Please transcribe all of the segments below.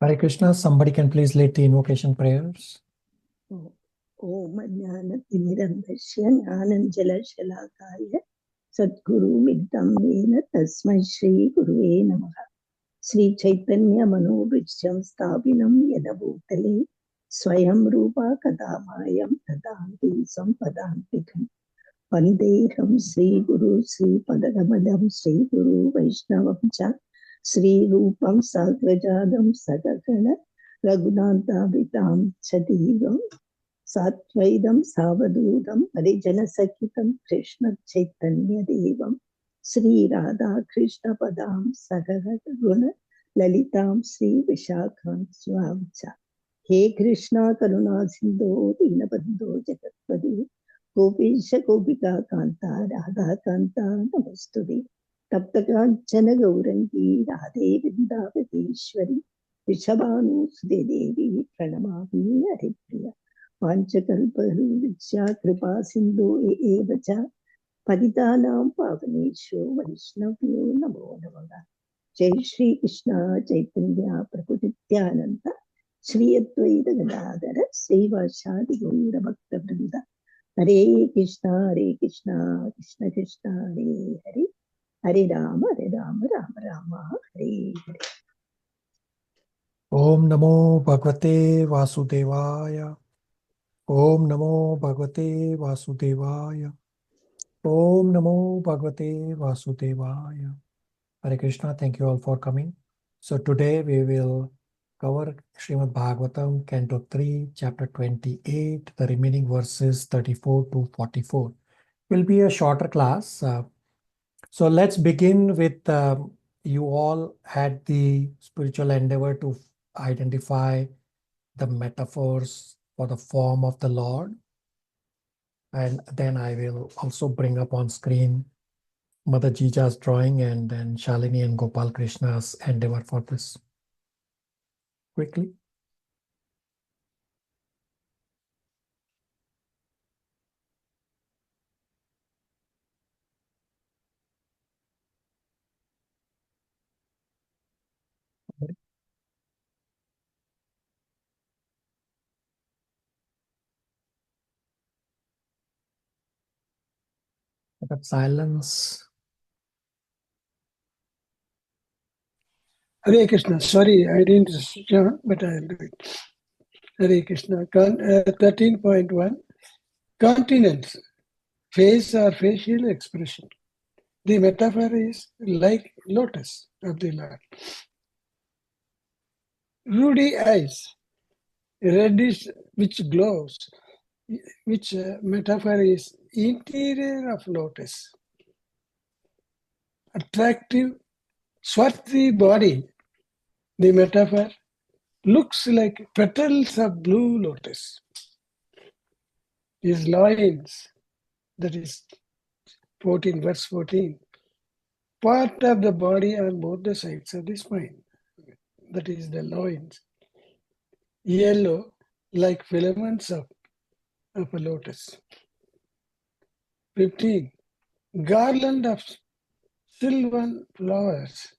Hare Krishna, somebody can please lead the invocation prayers. Om Jnanatimirandasya Jnananjala-shalakaya Sadguru Middam Vena Tasmai Shri Guruve Namaha. Sri Chaitanya Manobhijyam Sthabinam Yena Bhutale Swayam Rupa Kadamayam Tadanti Sampadantikam Vandeham Sri Guru Sri Padagamadam Sri Guru Vaishnavam Cha Sri Rupam Sagrajadam Sagagana Raghunatha Vitam Chadivam Satvaitam Savadudam Parijana Sakitam Krishna Chaitanya Devam Sri Radha Krishna Padam Sagagata Guna Lalitam Sri Vishakam Swamcha. He Krishna Karuna Sindhu Dinabandhu Jagatpadi Gopisha Gopika Kanta Radha Kanta Namastuti Tapta Kanchana Gaurangi Radhe Vrindavateshwari Vishabhanu Sudhe Devi Pranamami Haripriya Panchakalparuvichya Kripa Sindhu Evacha Patitanam Pavaneshu Vaishnavyo Namo Namaha. Jai Shri Krishna Chaitanya Prabhu Nityananda Shri Advaita Gadadhara Srivasadi Gaura Bhakta Vrinda. Hare Krishna Krishna Krishna Hare Hare Hare Rama Rama Rama Hare Hare. Om Namo Bhagavate Vasudevaya. Om Namo Bhagavate Vasudevaya. Om Namo Bhagavate Vasudevaya. Hare Krishna, thank you all for coming. So today we will cover Srimad Bhagavatam, Canto 3, Chapter 28, the remaining verses 34 to 44. Will be a shorter class. So let's begin with you all had the spiritual endeavor to identify the metaphors for the form of the Lord. And then I will also bring up on screen Mother Jija's drawing and then Shalini and Gopal Krishna's endeavor for this. Quickly. That silence. Hare Krishna. Sorry, I didn't switch on, but I'll do it. Hare Krishna. 13.1. Continence. Face or facial expression. The metaphor is like lotus of the Lord. Ruddy eyes, reddish which glows, which metaphor is interior of lotus. Attractive, swarthy body, the metaphor looks like petals of blue lotus. His loins, that is 14, verse 14, part of the body on both the sides of the spine, that is the loins. Yellow, like filaments of a lotus. 15, garland of sylvan flowers.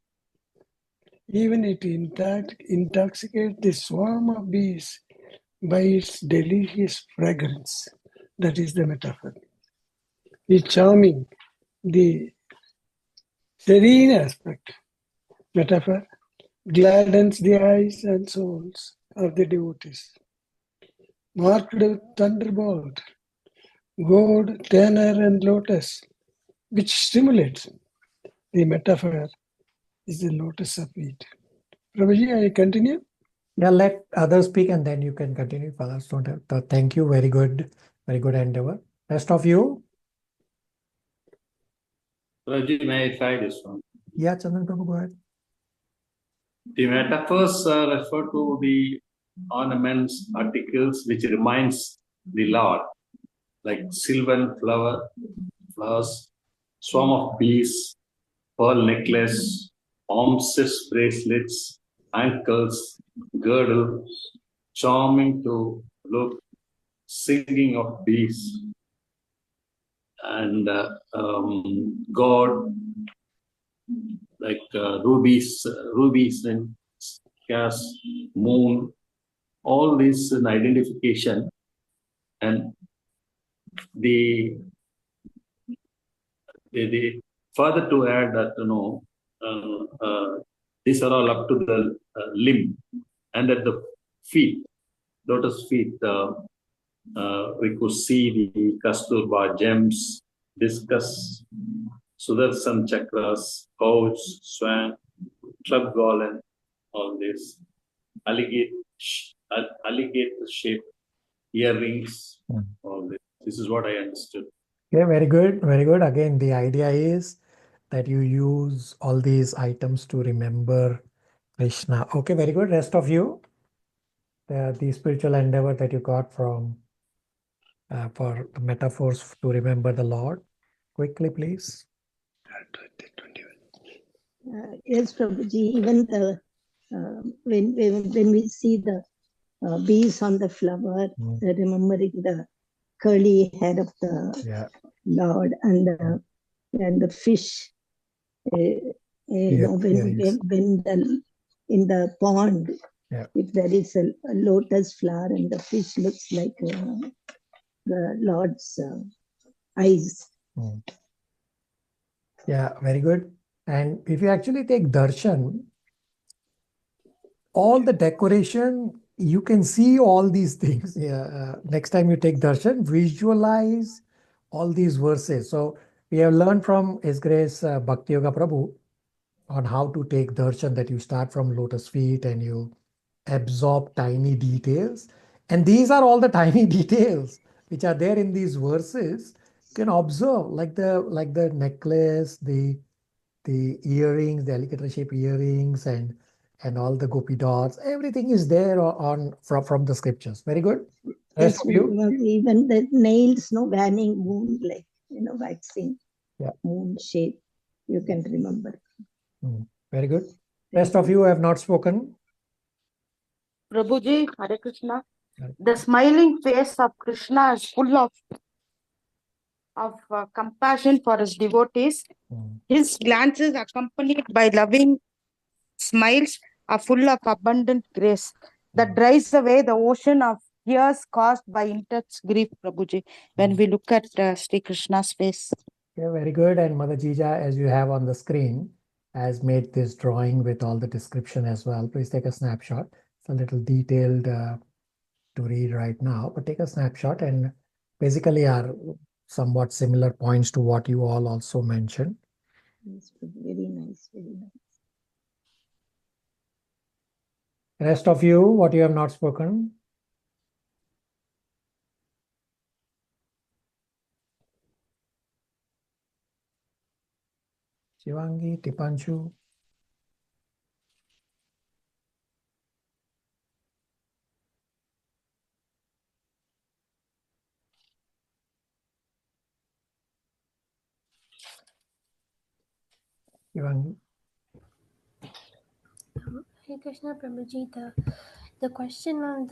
Even it intoxicates the swarm of bees by its delicious fragrance. That is the metaphor. It's charming, the serene aspect. Metaphor gladdens the eyes and souls of the devotees. Marked with thunderbolt, gold, tenor, and lotus, which stimulates. The metaphor is the lotus of feet. Prabhuji, I continue? Yeah, let others speak and then you can continue. Fathers don't have to. Thank you. Very good endeavor. Rest of you? Prabhuji, may I try this one? Yeah, Chandran Prabhu, go ahead. The metaphors refer to the ornaments, articles which reminds the Lord, like sylvan flowers, swarm of bees, pearl necklace, arms bracelets, ankles, girdle, charming to look, singing of bees, and God, like rubies and gas, moon, all these in identification, and the further to add that these are all up to the limb, and at the feet, lotus feet, we could see the Kasturba gems, discus, Sudarshan chakras, pouch, swan, club golem, all this alligator shaped earrings, all this. This is what I understood. Okay, very good, very good. Again, the idea is that you use all these items to remember Krishna. Okay, very good. Rest of you, the spiritual endeavor that you got from for the metaphors to remember the Lord. Quickly, please. Yes, Prabhuji, even the when we see the bees on the flower, remembering the curly head of the Lord, and the fish, when in the pond, if there is a lotus flower and the fish looks like the Lord's eyes. Yeah, very good. And if you actually take darshan, all the decoration, you can see all these things. Next time you take darshan, visualize all these verses. So we have learned from His Grace Bhakti Yoga Prabhu on how to take darshan, that you start from lotus feet and you absorb tiny details. And these are all the tiny details which are there in these verses. You can observe, like the necklace, the earrings, the alligator-shaped earrings, and all the gopi dots. Everything is there from the scriptures. Very good. Rest of you. Even the nails, vanning moon, like waxing moon shape, you can remember. Very good. Rest of you have not spoken. Prabhuji, Hare Krishna. The smiling face of Krishna is full of compassion for his devotees. His glances, accompanied by loving smiles, are full of abundant grace that dries away the ocean of tears caused by intense grief, Prabhuji, when we look at Sri Krishna's face. Yeah, very good. And Mother Jija, as you have on the screen, has made this drawing with all the description as well. Please take a snapshot. It's a little detailed to read right now, but take a snapshot, and basically are somewhat similar points to what you all also mentioned. It's very nice, very nice. Rest of you, what you have not spoken? Shivangi, Tipanshu. Shivangi. Hare Krishna, Prabhuji. The question on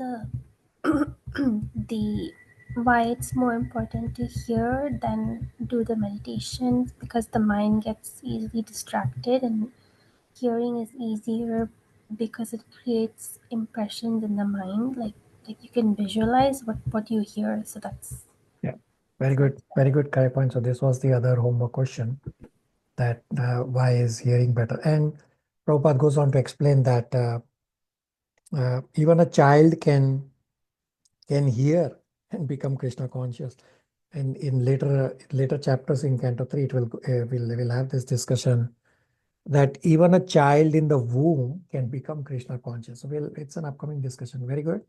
the why it's more important to hear than do the meditations, because the mind gets easily distracted, and hearing is easier because it creates impressions in the mind, like you can visualize what you hear. So that's very good, correct point. So this was the other homework question, that why is hearing better? And Prabhupada goes on to explain that even a child can hear and become Krishna conscious. And in later chapters in Canto 3, it will have this discussion that even a child in the womb can become Krishna conscious. So it's an upcoming discussion. Very good.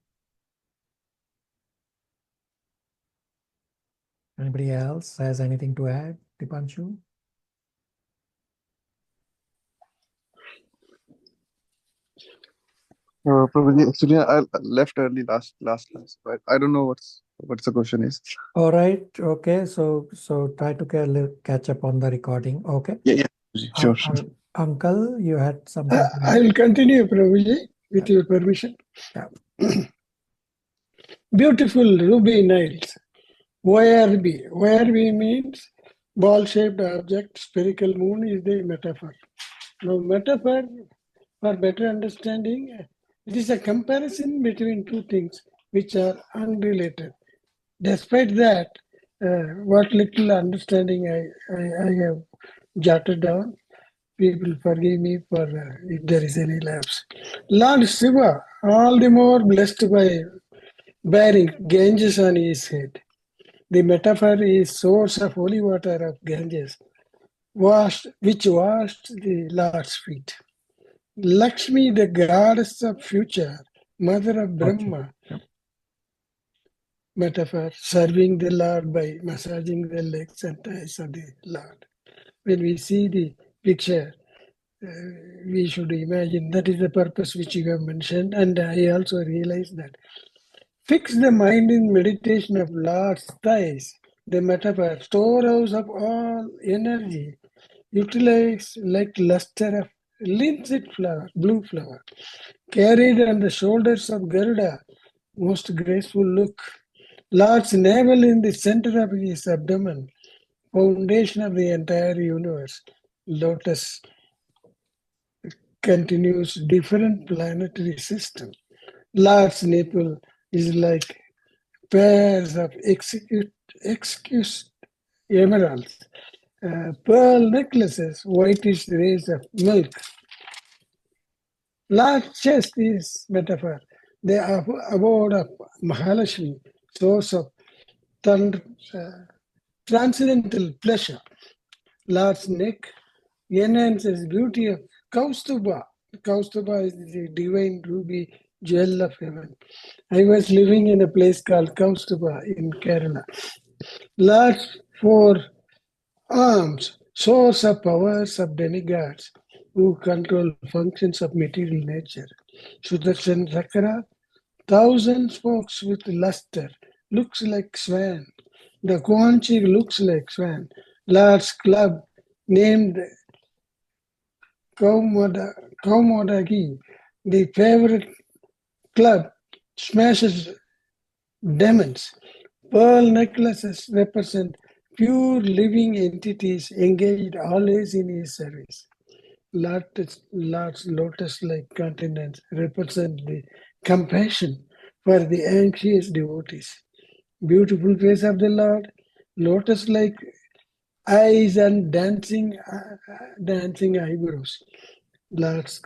Anybody else has anything to add? Dipanshu? Probably, actually, I left early last class, but I don't know what's the question is. All right. Okay. So try to catch up on the recording. Okay. Yeah. Sure. Uncle, you had something. I will continue, Prabhuji, with your permission. Yeah. Beautiful ruby nails. YRB. YRB means ball-shaped object. Spherical moon is the metaphor. Now, metaphor, for better understanding, It is a comparison between two things which are unrelated. Despite that, what little understanding I have jotted down, people forgive me for if there is any lapse. Lord Shiva, all the more blessed by bearing Ganges on his head. The metaphor is source of holy water of Ganges, which washed the Lord's feet. Lakshmi, the goddess of future, mother of Brahma, metaphor, serving the Lord by massaging the legs and thighs of the Lord. When we see the picture, we should imagine that is the purpose which you have mentioned. And I also realize that fix the mind in meditation of Lord's thighs, the metaphor, storehouse of all energy, utilize like luster of linseed flower, blue flower, carried on the shoulders of Garuda, most graceful look. Lord's navel in the center of his abdomen, foundation of the entire universe. Lotus continues different planetary system. Lord's nipple is like pairs of exquisite emeralds, pearl necklaces, whitish rays of milk. Lord's chest is metaphor. The abode of Mahalakshmi, source of transcendental pleasure. Lord's neck enhances beauty of Kaustuba. Kaustuba is the divine ruby jewel of heaven. I was living in a place called Kaustuba in Kerala. Lord's four arms, source of powers of demigods who control functions of material nature. Sudarshan Chakra, thousand spokes with luster, looks like swan. The Kwanchi looks like swan. Lord's club, named Kaumodagi, the favorite club, smashes demons. Pearl necklaces represent pure living entities engaged always in his service. Lord's lotus-like countenance represent the compassion for the anxious devotees. Beautiful face of the Lord, lotus-like eyes and dancing eyebrows. Lord's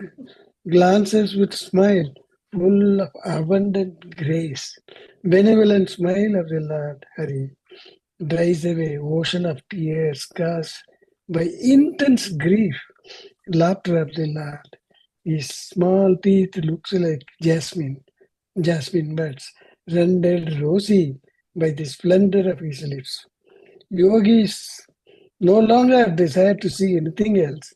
glances with smile, full of abundant grace. Benevolent smile of the Lord Hari dries away ocean of tears caused by intense grief. Laughter of the Lord. His small teeth looks like jasmine buds, rendered rosy by the splendor of his lips. Yogis no longer desire to see anything else,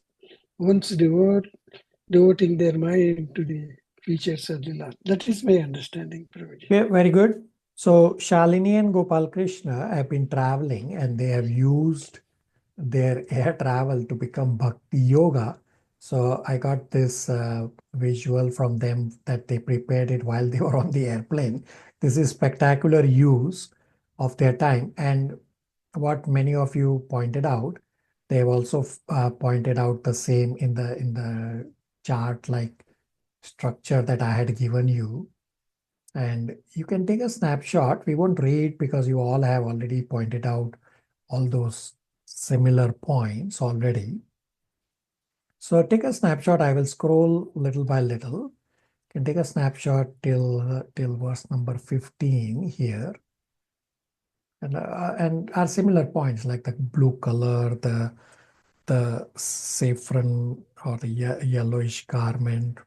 once devoting their mind to the features of the Lord. That is my understanding, Prabhuji. Yeah, very good. So Shalini and Gopal Krishna have been traveling and they have used their air travel to become bhakti yoga. So I got this visual from them that they prepared it while they were on the airplane. This is spectacular use of their time. And what many of you pointed out, they have also pointed out the same in the chart like structure that I had given you. And you can take a snapshot. We won't read because you all have already pointed out all those similar points already. So take a snapshot. I will scroll little by little. You can take a snapshot till verse number 15 here. And are similar points like the blue color, the saffron or the yellowish garment.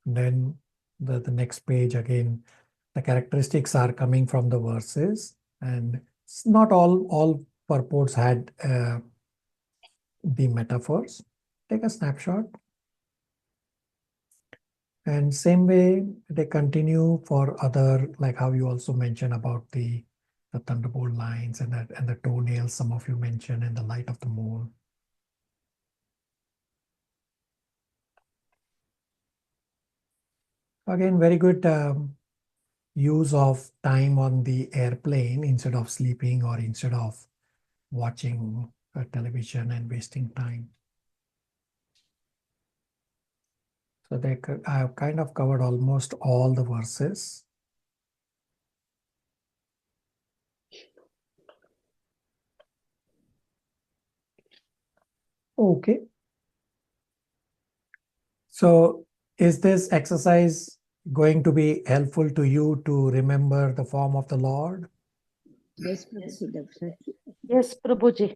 And then the next page again, the characteristics are coming from the verses, and it's not all purports had the metaphors. Take a snapshot. And same way they continue for other, like how you also mentioned about the thunderbolt lines and the toenails, some of you mentioned, and the light of the moon. Again, very good use of time on the airplane instead of sleeping or instead of watching television and wasting time. So I have kind of covered almost all the verses. Okay. So is this exercise going to be helpful to you to remember the form of the Lord? Yes, Prabhuji, definitely. Yes, Prabhuji.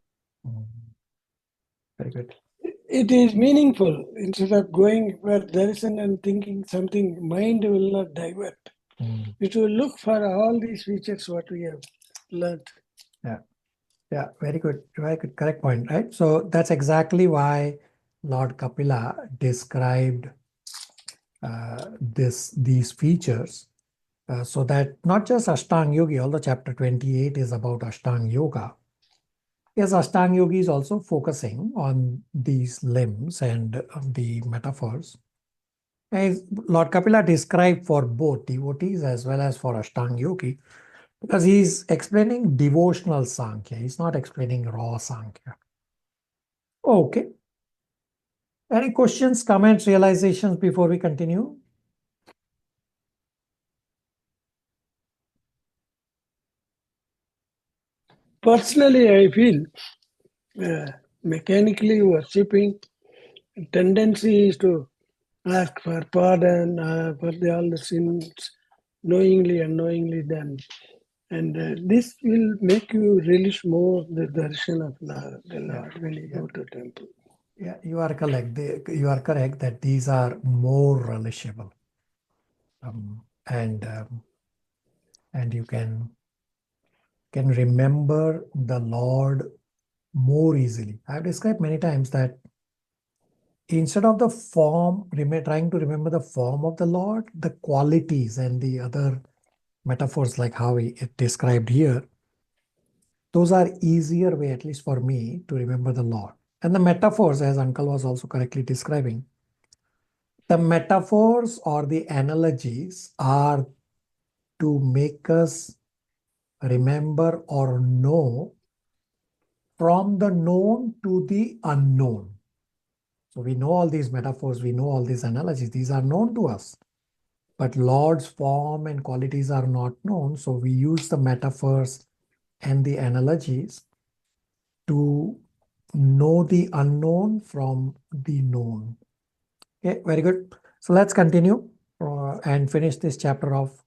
Very good. It is meaningful. Instead of going where there isn't and thinking something, mind will not divert. It will look for all these features what we have learned. Yeah, very good. Very good. Correct point, right? So that's exactly why Lord Kapila described these features so that not just Ashtanga Yogi, although chapter 28 is about Ashtanga Yoga. Yes, Ashtanga Yogi is also focusing on these limbs and the metaphors. As Lord Kapila described for both devotees as well as for Ashtanga Yogi, because he's explaining devotional Sankhya. He's not explaining raw Sankhya. Okay. Any questions, comments, realizations before we continue? Personally, I feel mechanically worshipping tendency is to ask for pardon for all the sins knowingly and unknowingly done. And this will make you relish more the darshan of the Lord when you go to temple. Yeah, you are correct. You are correct that these are more relishable, and you can remember the Lord more easily. I've described many times that instead of the form, trying to remember the form of the Lord, the qualities and the other metaphors like how it described here, those are easier way, at least for me, to remember the Lord. And the metaphors, as Uncle was also correctly describing, the metaphors or the analogies are to make us remember or know from the known to the unknown. So we know all these metaphors, we know all these analogies, these are known to us. But Lord's form and qualities are not known. So we use the metaphors and the analogies to know the unknown from the known. Okay, very good. So let's continue and finish this chapter off.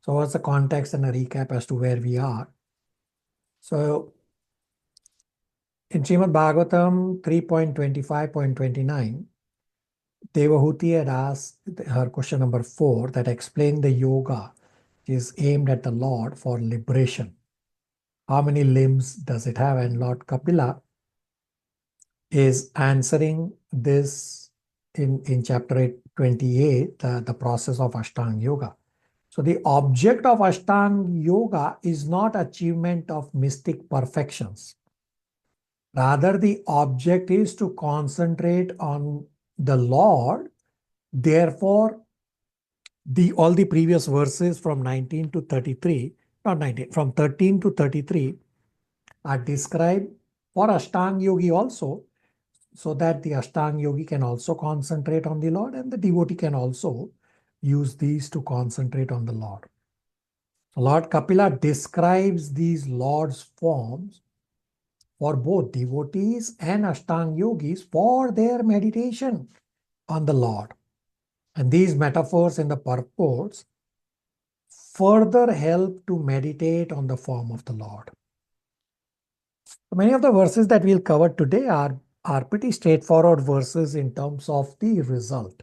So what's the context and a recap as to where we are? So in Srimad Bhagavatam 3.25.29, Devahuti had asked her question number 4 that explained the yoga is aimed at the Lord for liberation. How many limbs does it have? And Lord Kapila is answering this in chapter 28, the process of Ashtanga Yoga. So the object of Ashtanga Yoga is not achievement of mystic perfections. Rather, the object is to concentrate on the Lord. Therefore, all the previous verses from 19 to 33, not 19, from 13 to 33 are described for Ashtanga Yogi also, so that the Ashtanga Yogi can also concentrate on the Lord and the devotee can also use these to concentrate on the Lord. So Lord Kapila describes these Lord's forms for both devotees and Ashtanga Yogis for their meditation on the Lord. And these metaphors and the purports further help to meditate on the form of the Lord. So many of the verses that we'll cover today are pretty straightforward verses in terms of the result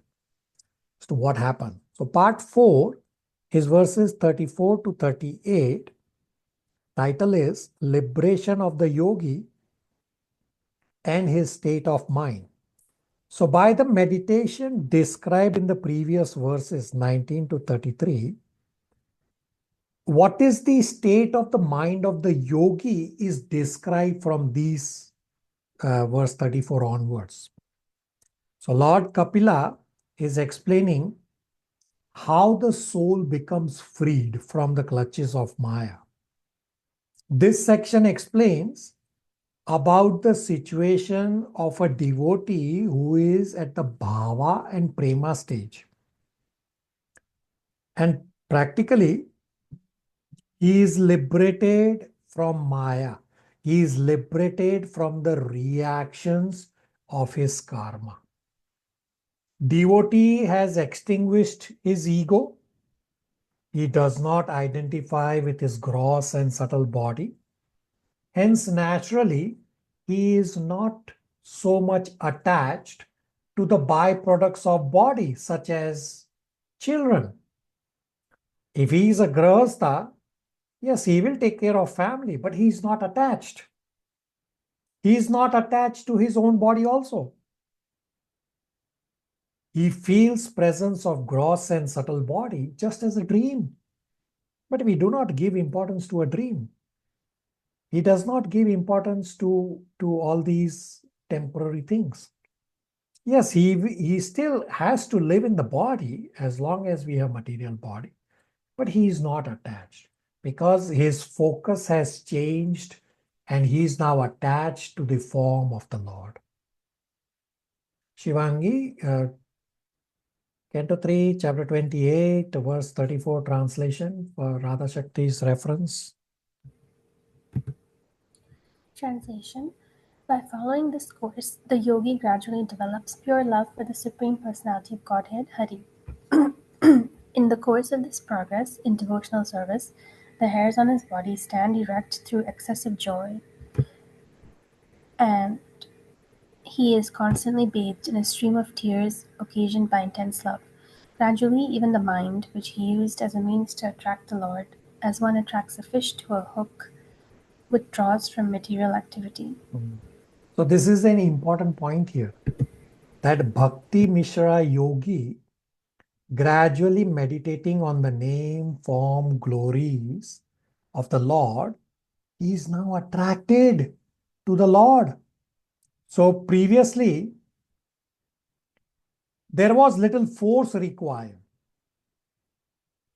as to what happened. So part 4 is verses 34 to 38. Title is Liberation of the Yogi and his state of mind. So by the meditation described in the previous verses 19 to 33, what is the state of the mind of the yogi is described from these verse 34 onwards. So Lord Kapila is explaining how the soul becomes freed from the clutches of Maya. This section explains about the situation of a devotee who is at the bhava and prema stage. And practically, he is liberated from Maya. He is liberated from the reactions of his karma. Devotee has extinguished his ego. He does not identify with his gross and subtle body. Hence, naturally, he is not so much attached to the byproducts of body, such as children. If he is a grahastha, yes, he will take care of family, but he is not attached. He is not attached to his own body also. He feels presence of gross and subtle body just as a dream. But we do not give importance to a dream. He does not give importance to all these temporary things. Yes, he still has to live in the body as long as we have material body, but he is not attached because his focus has changed and he is now attached to the form of the Lord. Shivangi, Canto 3, Chapter 28, verse 34, translation for Radha Shakti's reference. Translation. By following this course, the yogi gradually develops pure love for the Supreme Personality of Godhead, Hari. In the course of this progress in devotional service, the hairs on his body stand erect through excessive joy, and he is constantly bathed in a stream of tears occasioned by intense love. Gradually, even the mind, which he used as a means to attract the Lord, as one attracts a fish to a hook, withdraws from material activity. So this is an important point here, that Bhakti Mishra yogi, gradually meditating on the name, form, glories of the Lord, he is now attracted to the Lord. So previously, there was little force required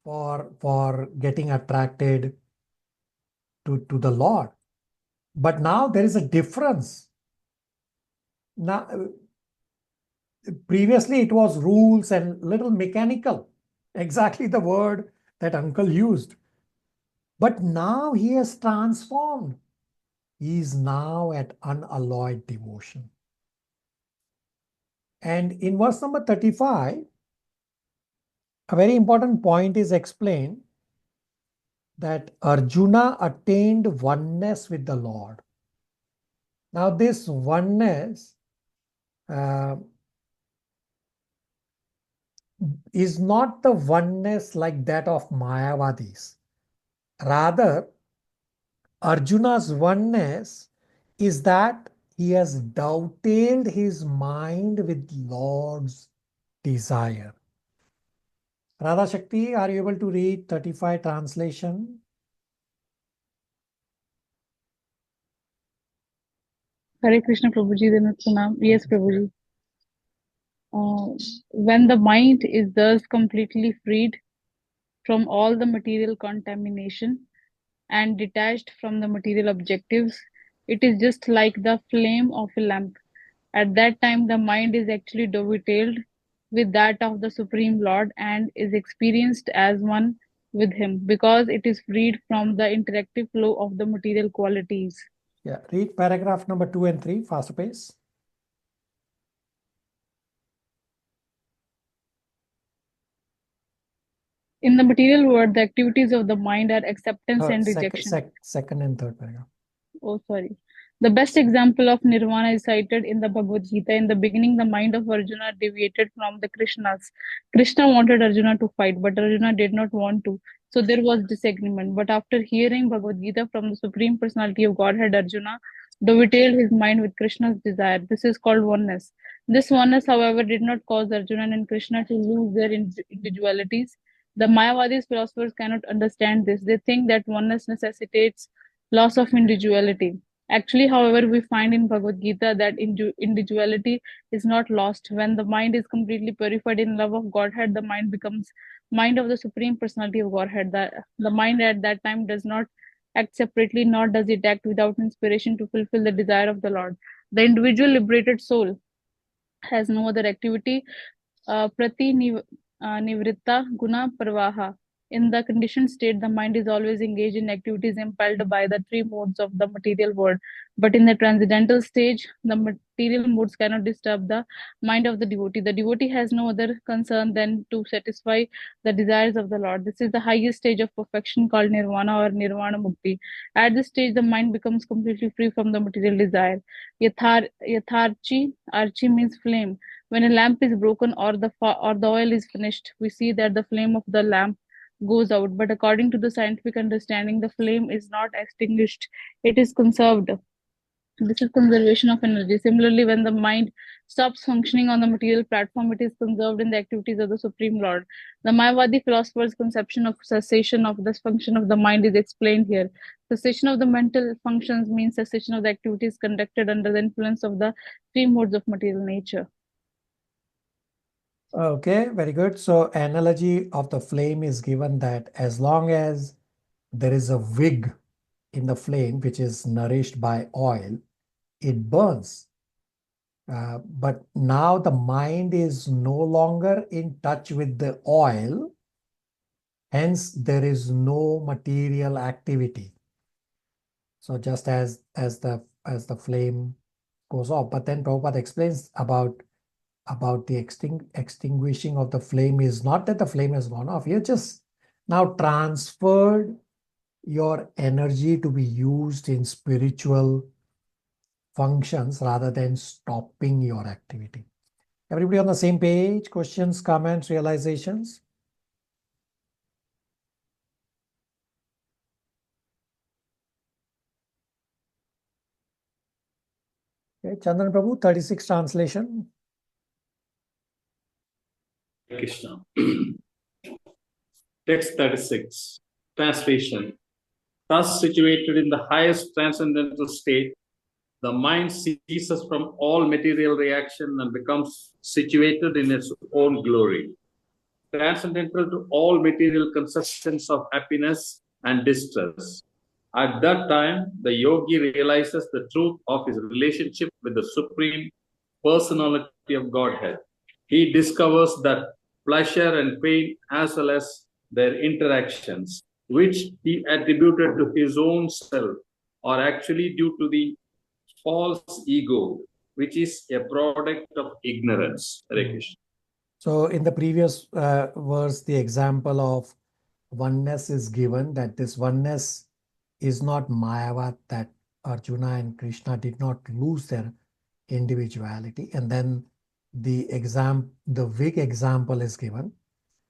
for getting attracted to the Lord. But now there is a difference. Now, previously it was rules and little mechanical, exactly the word that uncle used. But now he has transformed. He is now at unalloyed devotion. And in verse number 35, a very important point is explained that Arjuna attained oneness with the Lord. Now this oneness is not the oneness like that of Mayavadis. Rather, Arjuna's oneness is that he has dovetailed his mind with Lord's desire. Radha Shakti, are you able to read 35 translation? Hare Krishna Prabhuji, Pranam. Yes, Prabhuji. When the mind is thus completely freed from all the material contamination and detached from the material objectives, it is just like the flame of a lamp. At that time, the mind is actually dovetailed with that of the Supreme Lord and is experienced as one with Him because it is freed from the interactive flow of the material qualities. Yeah, read paragraph number 2 and 3, faster pace. In the material world, the activities of the mind are acceptance and rejection. Second and third paragraph. Oh, sorry. The best example of nirvana is cited in the Bhagavad Gita. In the beginning, the mind of Arjuna deviated from the Krishnas. Krishna wanted Arjuna to fight, but Arjuna did not want to. So there was disagreement. But after hearing Bhagavad Gita from the Supreme Personality of Godhead, Arjuna dovetailed his mind with Krishna's desire. This is called oneness. This oneness, however, did not cause Arjuna and Krishna to lose their individualities. The Mayavadis philosophers cannot understand this. They think that oneness necessitates loss of individuality. Actually, however, we find in Bhagavad Gita that individuality is not lost. When the mind is completely purified in love of Godhead, the mind becomes mind of the Supreme Personality of Godhead. The mind at that time does not act separately, nor does it act without inspiration to fulfill the desire of the Lord. The individual liberated soul has no other activity nivritta guna parvaha. In the conditioned state, the mind is always engaged in activities impelled by the three modes of the material world. But in the transcendental stage, the material modes cannot disturb the mind of the devotee. The devotee has no other concern than to satisfy the desires of the Lord. This is the highest stage of perfection called nirvana or nirvana mukti. At this stage, the mind becomes completely free from the material desire. Yatharchi, archi means flame. When a lamp is broken or the oil is finished, we see that the flame of the lamp goes out. But according to the scientific understanding, the flame is not extinguished; it is conserved. This is conservation of energy. Similarly, when the mind stops functioning on the material platform, it is conserved in the activities of the Supreme Lord. The Mayavadi philosopher's conception of cessation of this function of the mind is explained here. Cessation of the mental functions means cessation of the activities conducted under the influence of the three modes of material nature. Okay, very good. So analogy of the flame is given that as long as there is a wick in the flame which is nourished by oil, it burns. But now the mind is no longer in touch with the oil, hence there is no material activity. So just as the flame goes off, but then Prabhupada explains about the extinguishing of the flame is not that the flame has gone off. You just now transferred your energy to be used in spiritual functions rather than stopping your activity. Everybody on the same page? Questions, comments, realizations? Okay, Chandran Prabhu, 36 translation. Krishna. Text 36. Translation. Thus situated in the highest transcendental state, the mind ceases from all material reaction and becomes situated in its own glory, transcendental to all material conceptions of happiness and distress. At that time, the yogi realizes the truth of his relationship with the Supreme Personality of Godhead. He discovers that pleasure and pain, as well as their interactions, which he attributed to his own self, are actually due to the false ego, which is a product of ignorance. Hare Krishna. So in the previous verse, the example of oneness is given, that this oneness is not Mayavad, that Arjuna and Krishna did not lose their individuality. And then the wig example is given,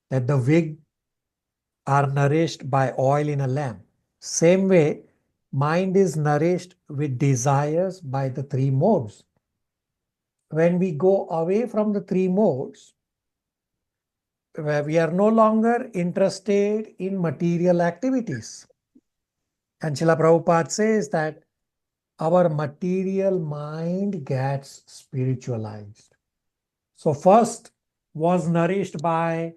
that the wig are nourished by oil in a lamp. Same way, mind is nourished with desires by the three modes. When we go away from the three modes, where we are no longer interested in material activities. And Srila Prabhupada says that our material mind gets spiritualized. So first was nourished by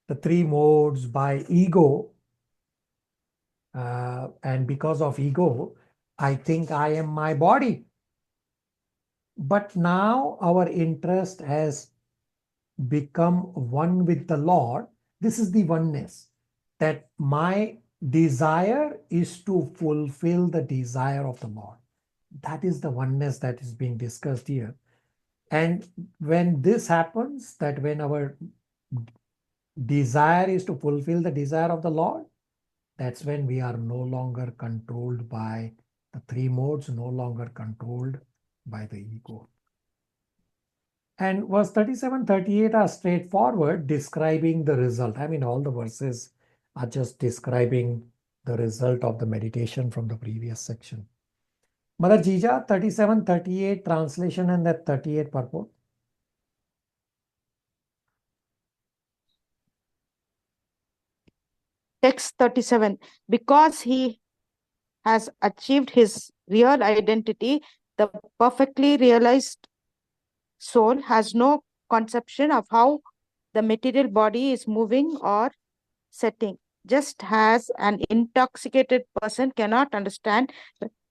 the three modes, by ego. And because of ego, I think I am my body. But now our interest has become one with the Lord. This is the oneness, that my desire is to fulfill the desire of the Lord. That is the oneness that is being discussed here. And when this happens, that when our desire is to fulfill the desire of the Lord, that's when we are no longer controlled by the three modes, no longer controlled by the ego. And verse 37, 38 are straightforward, describing the result. I mean, all the verses are just describing the result of the meditation from the previous section. Mother Jija, 37, 38 translation and that 38 purport. Text 37. Because he has achieved his real identity, the perfectly realized soul has no conception of how the material body is moving or setting. just as an intoxicated person cannot understand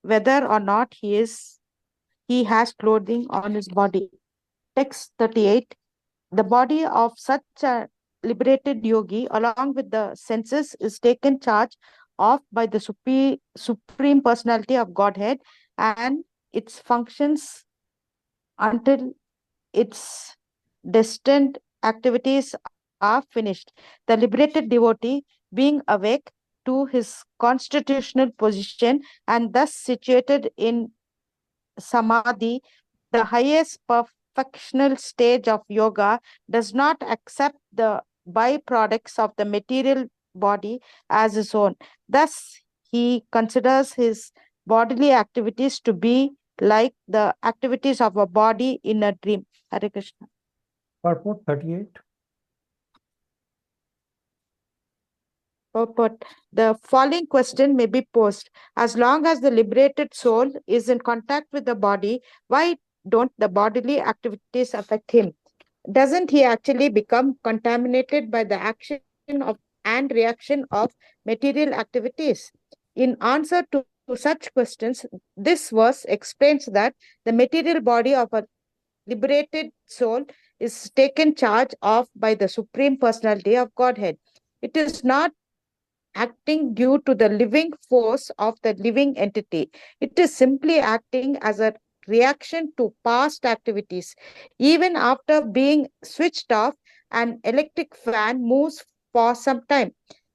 whether or not he has clothing on his body. Text 38. The body of such a liberated yogi, along with the senses, is taken charge of by the Supreme Personality of Godhead, and its functions until its destined activities are finished. The liberated devotee, being awake to his constitutional position and thus situated in samadhi, the highest perfectional stage of yoga, does not accept the byproducts of the material body as his own. Thus, he considers his bodily activities to be like the activities of a body in a dream. Hare Krishna. Purport 38. Purport. The following question may be posed. As long as the liberated soul is in contact with the body, why don't the bodily activities affect him? Doesn't he actually become contaminated by the action of and reaction of material activities? In answer to such questions, this verse explains that the material body of a liberated soul is taken charge of by the Supreme Personality of Godhead. It is not acting due to the living force of the living entity. It is simply acting as a reaction to past activities. Even after being switched off, an electric fan moves for some time.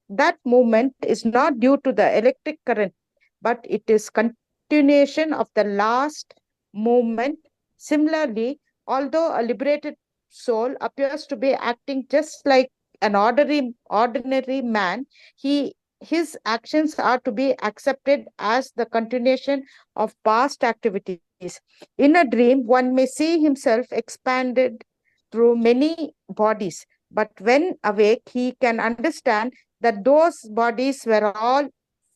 That movement is not due to the electric current, but it is continuation of the last movement. Similarly, although a liberated soul appears to be acting just like an ordinary man, his actions are to be accepted as the continuation of past activities. In a dream, one may see himself expanded through many bodies, but when awake, he can understand that those bodies were all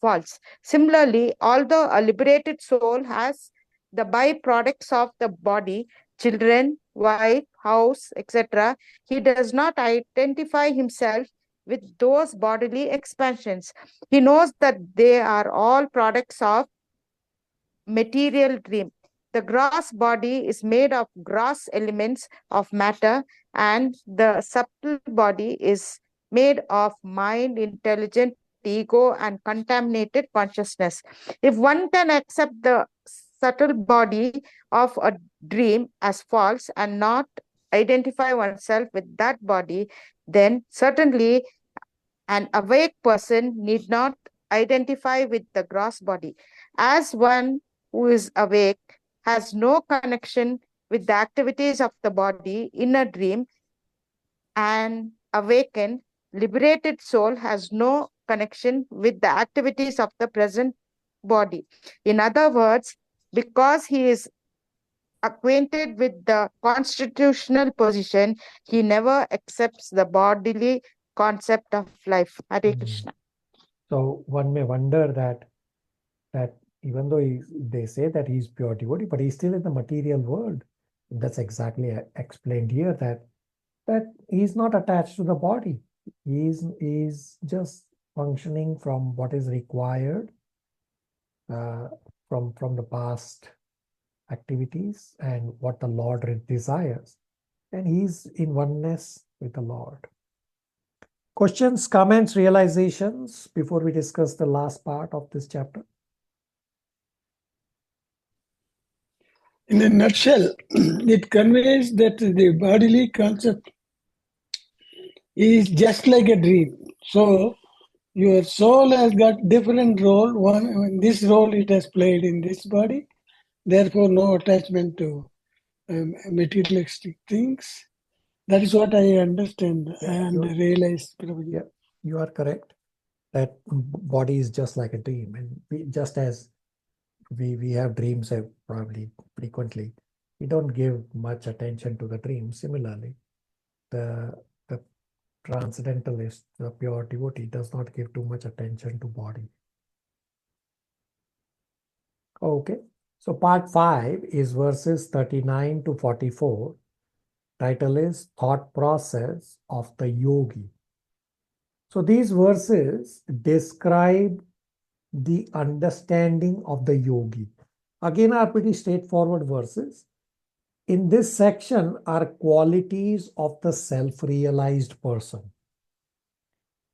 false. Similarly, although a liberated soul has the byproducts of the body, children, wife, house, etc., he does not identify himself with those bodily expansions. He knows that they are all products of material dream. The gross body is made of gross elements of matter, and the subtle body is made of mind, intelligent ego, and contaminated consciousness. If one can accept the subtle body of a dream as false and not identify oneself with that body, then certainly an awake person need not identify with the gross body. As one who is awake has no connection with the activities of the body in a dream, an awakened, liberated soul has no connection with the activities of the present body. In other words, because he is acquainted with the constitutional position, he never accepts the bodily concept of life. Hare Krishna. So one may wonder that even though they say that he's pure devotee, but he's still in the material world. That's exactly explained here, that he's not attached to the body. He's just functioning from what is required from the past activities and what the Lord desires. And he's in oneness with the Lord. Questions, comments, realizations before we discuss the last part of this chapter? In a nutshell, it conveys that the bodily concept is just like a dream. So your soul has got different role. One, this role it has played in this body. Therefore, no attachment to materialistic things. That is what I understand and realize. Yeah, you are correct. That body is just like a dream, and just as we have dreams probably frequently, we don't give much attention to the dream. Similarly, the transcendentalist, the pure devotee, does not give too much attention to body. Okay, so part 5 is verses 39 to 44. Title is Thought Process of the Yogi. So these verses describe the understanding of the yogi. Again, are pretty straightforward verses. In this section are qualities of the self-realized person.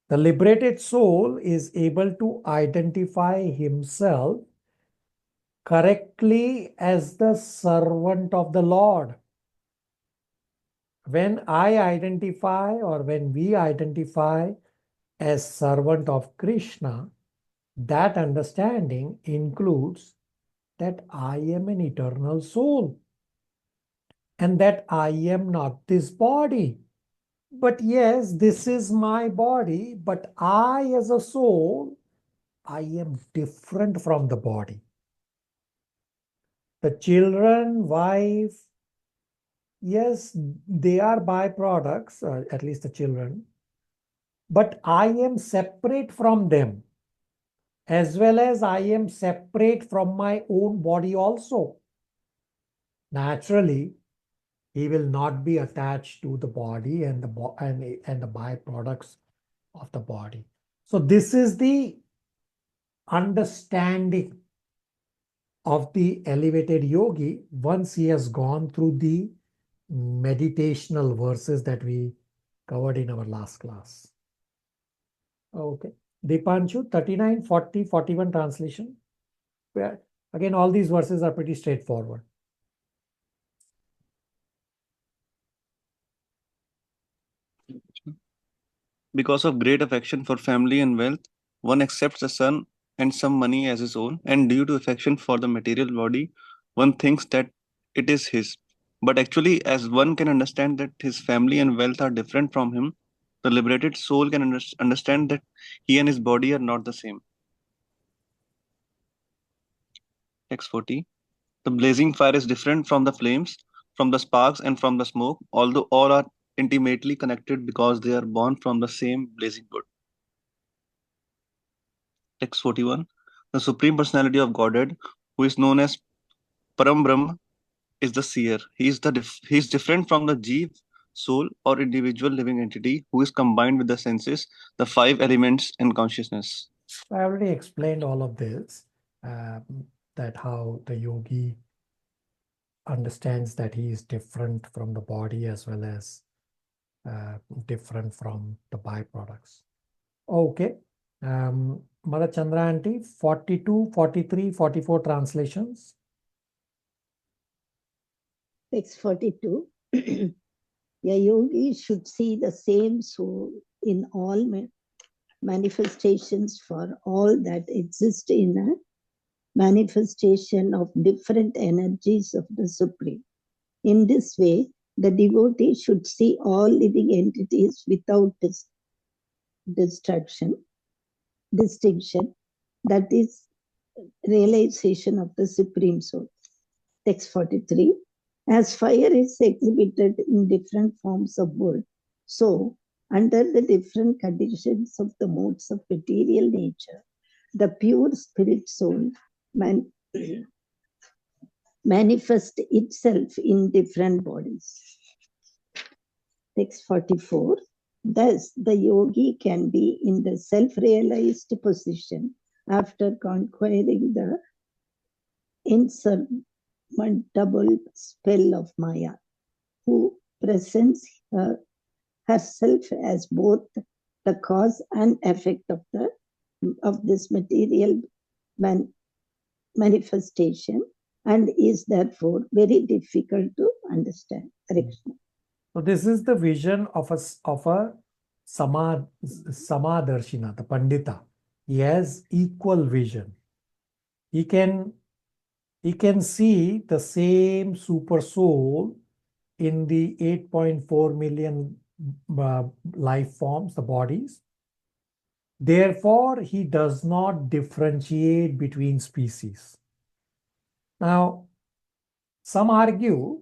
The liberated soul is able to identify himself correctly as the servant of the Lord. When I identify, or when we identify as servant of Krishna, that understanding includes that I am an eternal soul and that I am not this body. But yes, this is my body, but I as a soul, I am different from the body. The children, wife, yes, they are byproducts, at least the children, but I am separate from them, as well as I am separate from my own body also. Naturally, he will not be attached to the body and the byproducts of the body. So this is the understanding of the elevated yogi once he has gone through the meditational verses that we covered in our last class. Okay. Dipanshu, 39, 40, 41 translation. Where, again, all these verses are pretty straightforward. Because of great affection for family and wealth, one accepts a son and some money as his own, and due to affection for the material body, one thinks that it is his. But actually, as one can understand that his family and wealth are different from him, the liberated soul can understand that he and his body are not the same. Text 40. The blazing fire is different from the flames, from the sparks, and from the smoke, although all are intimately connected because they are born from the same blazing wood. Text 41. The Supreme Personality of Godhead, who is known as Param Brahma, is the seer. He is different from the Jeev, soul, or individual living entity who is combined with the senses, the five elements, and consciousness. I already explained all of this, that how the yogi understands that he is different from the body as well as different from the byproducts. Okay. Mother Chandra Aunty, 42, 43, 44 translations. Text 42. A yogi should see the same soul in all manifestations, for all that exist in a manifestation of different energies of the Supreme. In this way, the devotee should see all living entities without distinction. That is realization of the Supreme Soul. Text 43. As fire is exhibited in different forms of wood, so under the different conditions of the modes of material nature, the pure spirit soul manifests itself in different bodies. Text 44. Thus, the yogi can be in the self-realized position after conquering the insurmountable spell of Maya, who presents herself as both the cause and effect of this material manifestation, and is therefore very difficult to understand. So this is the vision of a Samadarshina, the Pandita. He has equal vision. He can see the same super soul in the 8.4 million life forms, the bodies. Therefore, he does not differentiate between species. Now, some argue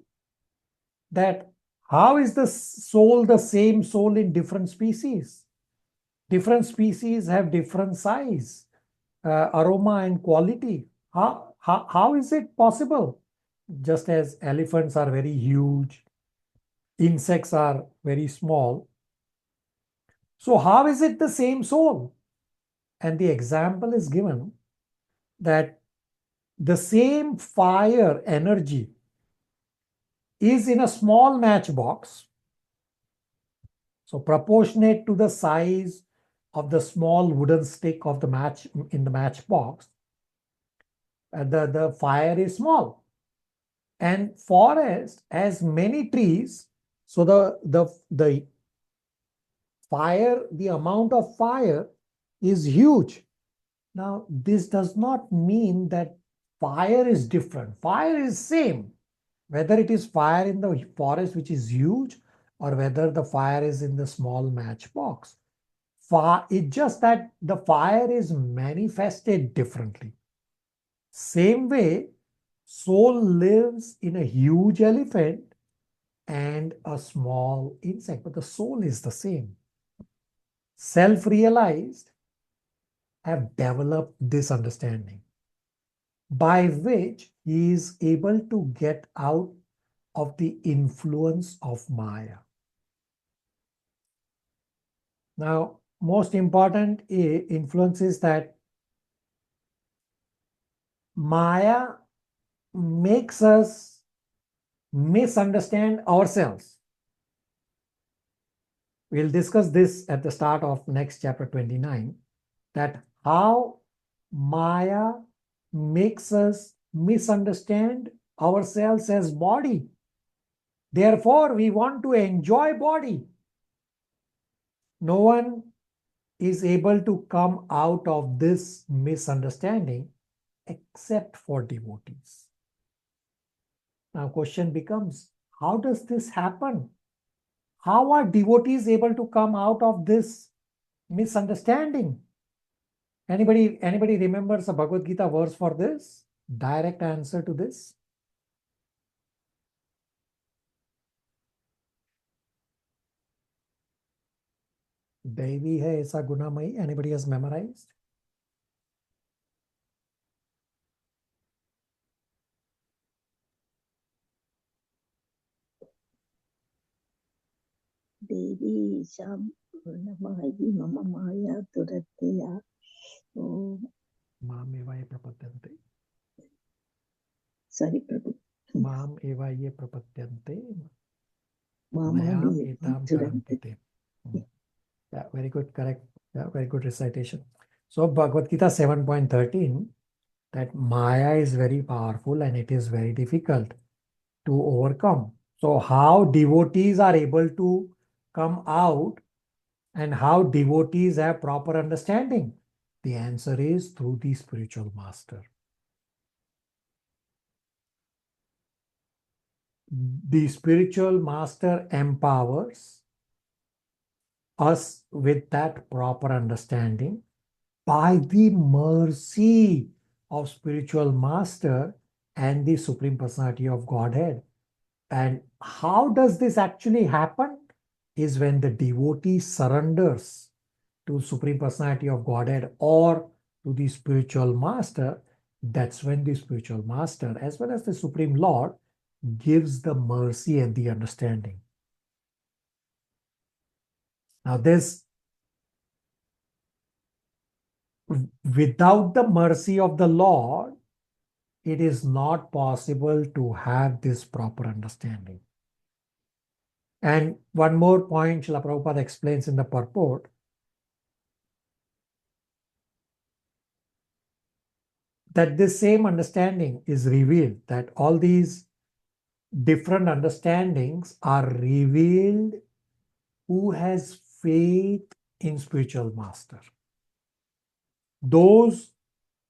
that how is the soul the same soul in different species? Different species have different size, aroma, and quality. How is it possible? Just as elephants are very huge, insects are very small, So how is it the same soul? And the example is given that the same fire energy is in a small matchbox, so proportionate to the size of the small wooden stick of the match in the matchbox, the fire is small. And forest has many trees, so the fire, the amount of fire is huge. Now, this does not mean that fire is different. Fire is same, whether it is fire in the forest, which is huge, or whether the fire is in the small matchbox. It's just that the fire is manifested differently. Same way, soul lives in a huge elephant and a small insect, but the soul is the same. Self-realized have developed this understanding, by which he is able to get out of the influence of Maya. Now, most important influence is that Maya makes us misunderstand ourselves. We'll discuss this at the start of next chapter 29, that how Maya makes us misunderstand ourselves as body. Therefore, we want to enjoy body. No one is able to come out of this misunderstanding except for devotees. Now, question becomes, how does this happen? How are devotees able to come out of this misunderstanding? Anybody remembers a Bhagavad Gita verse for this? Direct answer to this? Devi hai aisa gunamai. Anybody has memorized? Devi Sham Gunamayi Mama Maya Turateya. Mam eva ye prapadyante. Sorry, Prabhu. Mam eva ye prapadyante. Mama Mayam Devi etam Turate. karantite. Yeah, very good, correct. Yeah, very good recitation. So Bhagavad Gita 7.13, that Maya is very powerful and it is very difficult to overcome. So how devotees are able to come out and how devotees have proper understanding? The answer is through the spiritual master. The spiritual master empowers us with that proper understanding by the mercy of spiritual master and the Supreme Personality of Godhead. And how does this actually happen? Is when the devotee surrenders to Supreme Personality of Godhead or to the spiritual master. That's when the spiritual master, as well as the Supreme Lord, gives the mercy and the understanding. Now this, without the mercy of the Lord, it is not possible to have this proper understanding. And one more point Srila Prabhupada explains in the purport, that this same understanding is revealed, that all these different understandings are revealed who has faith in spiritual master. Those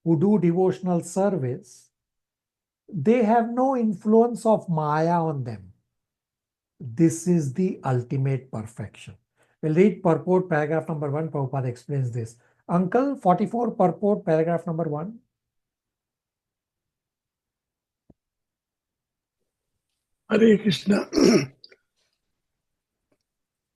who do devotional service, they have no influence of Maya on them. This is the ultimate perfection. We'll read purport paragraph number 1. Prabhupada explains this. Uncle, 44 purport paragraph number 1. Hare Krishna.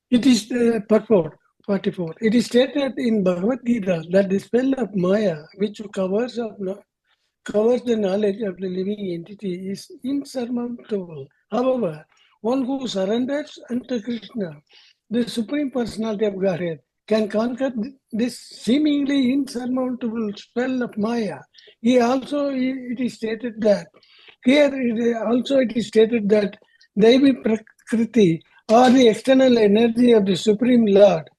It is purport 44. It is stated in Bhagavad Gita that the spell of Maya, which covers the knowledge of the living entity, is insurmountable. However, one who surrenders unto Krishna, the Supreme Personality of Godhead, can conquer this seemingly insurmountable spell of Maya. It is stated that it is stated that Devi Prakriti, or the external energy of the Supreme Lord,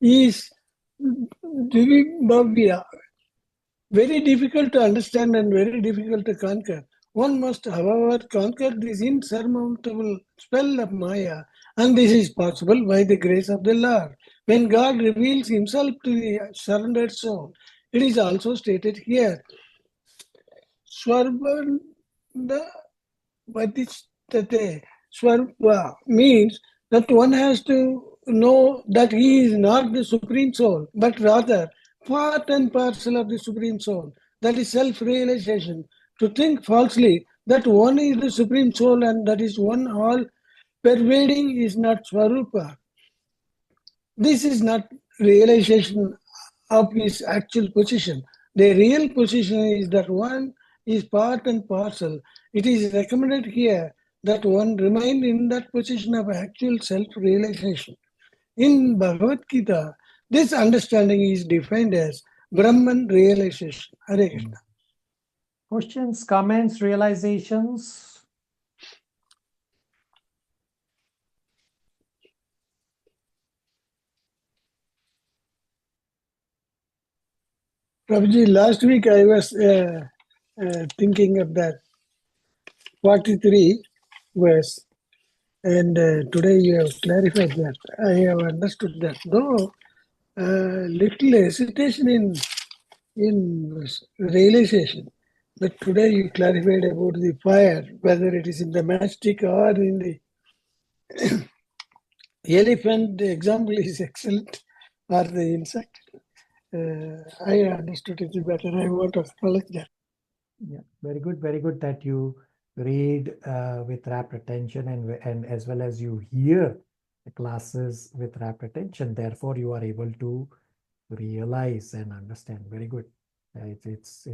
is Divibhavya, very difficult to understand and very difficult to conquer. One must, however, conquer this insurmountable spell of Maya, and this is possible by the grace of the Lord. When God reveals himself to the surrendered soul, it is also stated here, Swarvanda Vadistate. Swarva means that one has to know that he is not the Supreme Soul, but rather part and parcel of the Supreme Soul. That is self-realization. To think falsely that one is the Supreme Soul and that is one all pervading is not Swarupa. This is not realization of his actual position. The real position is that one is part and parcel. It is recommended here that one remain in that position of actual self-realization. In Bhagavad Gita, this understanding is defined as Brahman realization. Hare Krishna. Questions, comments, realizations? Prabhuji, last week I was thinking of that 43 verse, and today you have clarified that. I have understood that. Though little hesitation in realization, but today you clarified about the fire, whether it is in the matchstick or in the elephant. The example is excellent, or the insect. I understood it better. I want to acknowledge that. Yeah, very good that you read with rapt attention and as well as you hear the classes with rapt attention. Therefore, you are able to realize and understand. Very good. It's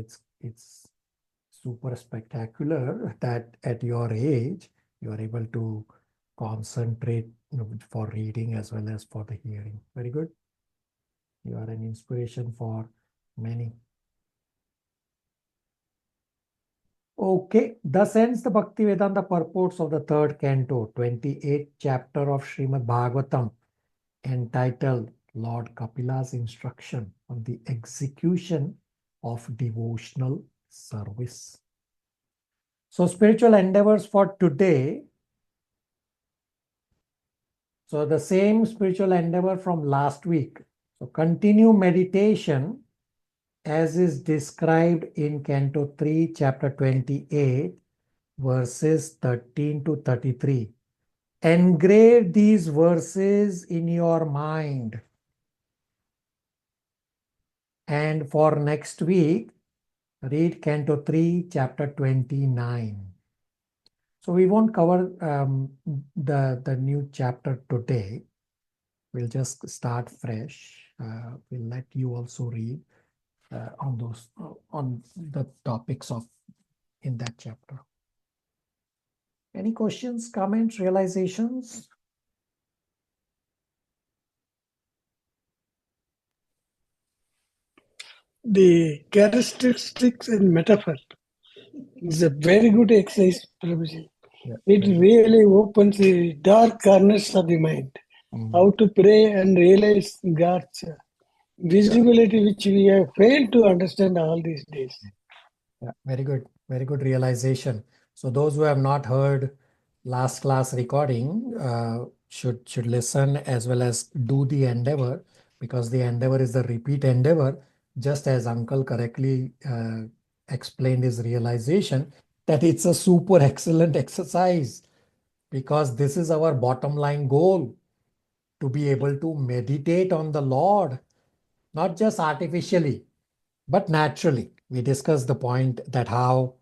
super spectacular that at your age you are able to concentrate for reading as well as for the hearing. Very good. You are an inspiration for many. Okay, thus ends the Bhaktivedanta purports of the third canto, 28th chapter of Srimad Bhagavatam, entitled Lord Kapila's Instruction on the Execution of Devotional Service. So, spiritual endeavors for today. So, the same spiritual endeavor from last week. So, continue meditation as is described in Canto 3, Chapter 28, verses 13 to 33. Engrave these verses in your mind. And for next week, read Canto 3, Chapter 29. So we won't cover the new chapter today. We'll just start fresh. We'll let you also read on the topics in that chapter. Any questions, comments, realizations? The characteristics and metaphor is a very good exercise, Prabhuji. Yeah. It really opens the dark corners of the mind. How to pray and realize God's visibility, which we have failed to understand all these days. Yeah, very good realization. So those who have not heard last class recording should listen as well as do the endeavor, because the endeavor is the repeat endeavor, just as Uncle correctly explained his realization that it's a super excellent exercise, because this is our bottom line goal, to be able to meditate on the Lord, not just artificially, but naturally. We discussed the point that how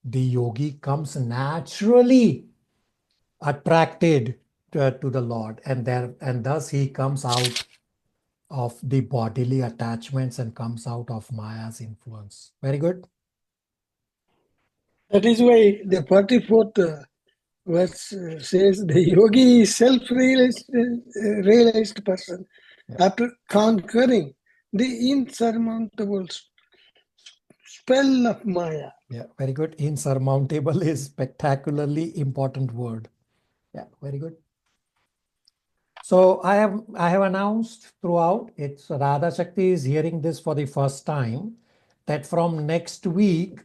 the yogi comes naturally attracted to the Lord, and thus he comes out of the bodily attachments and comes out of Maya's influence. Very good. That is why the 44th verse says the yogi is self-realized person. after conquering the insurmountable spell of Maya. Yeah, very good. Insurmountable is spectacularly important word. Yeah, very good. So I have announced throughout, it's Radha Shakti is hearing this for the first time, that from next week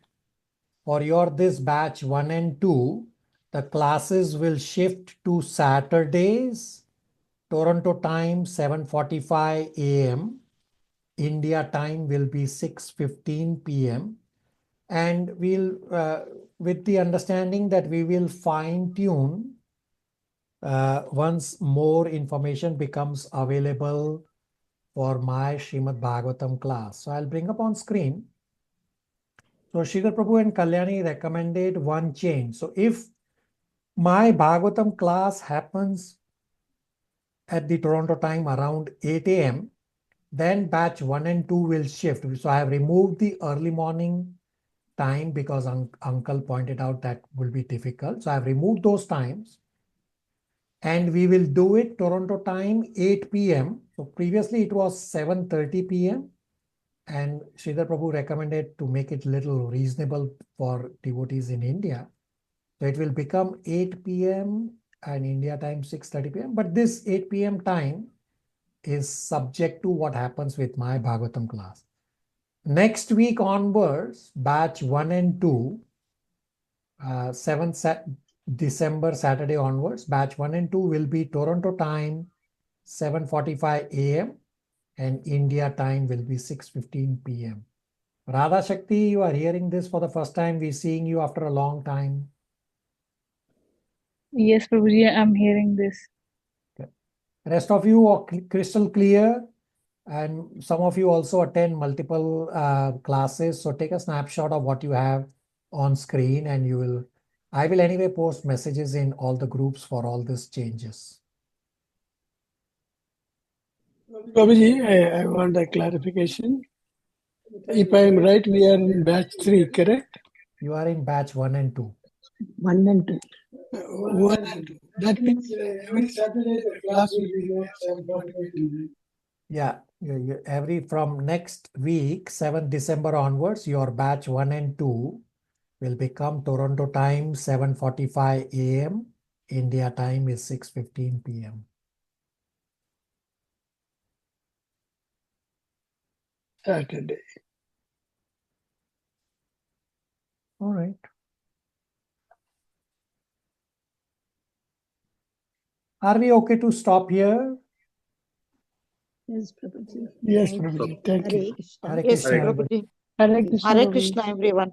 for your this batch 1 and 2, the classes will shift to Saturdays, Toronto time 7:45 a.m. India time will be 6:15 p.m. And we'll, with the understanding that we will fine tune once more information becomes available for my Srimad Bhagavatam class. So I'll bring up on screen. So Sridhar Prabhu and Kalyani recommended one change. So if my Bhagavatam class happens at the Toronto time around 8 a.m., then batch 1 and 2 will shift. So I have removed the early morning time because uncle pointed out that will be difficult. So I've removed those times. And we will do it Toronto time 8 p.m. So previously it was 7:30 p.m. And Sridhar Prabhu recommended to make it little reasonable for devotees in India. So it will become 8 p.m. and India time 6:30 p.m. But this 8 p.m. time is subject to what happens with my Bhagavatam class. Next week onwards, batch 1 and 2, 7th December Saturday onwards, batch 1 and 2 will be Toronto time 7:45 a.m. and India time will be 6:15 p.m. Radha Shakti, you are hearing this for the first time. We're seeing you after a long time. Yes, Prabhuji, I'm hearing this. Okay. Rest of you are crystal clear, and some of you also attend multiple classes. So take a snapshot of what you have on screen, and I will anyway post messages in all the groups for all these changes. Babaji, I want a clarification. If I am right, we are in batch 3, correct? You are in batch 1 and 2. 1 and 2. 1 and 2. That means every Saturday the class will be there 7:45. Yeah, from next week, 7th December onwards, your batch 1 and 2 will become Toronto time 7:45 a.m. India time is 6:15 p.m. Saturday. All right. Are we okay to stop here? Yes, Prabhuji. Yes, Prabhuji. Thank you. Hare Krishna. Hare Yes, Krishna. Prabhuji. Hare Krishna, Hare Prabhuji. Krishna, everyone.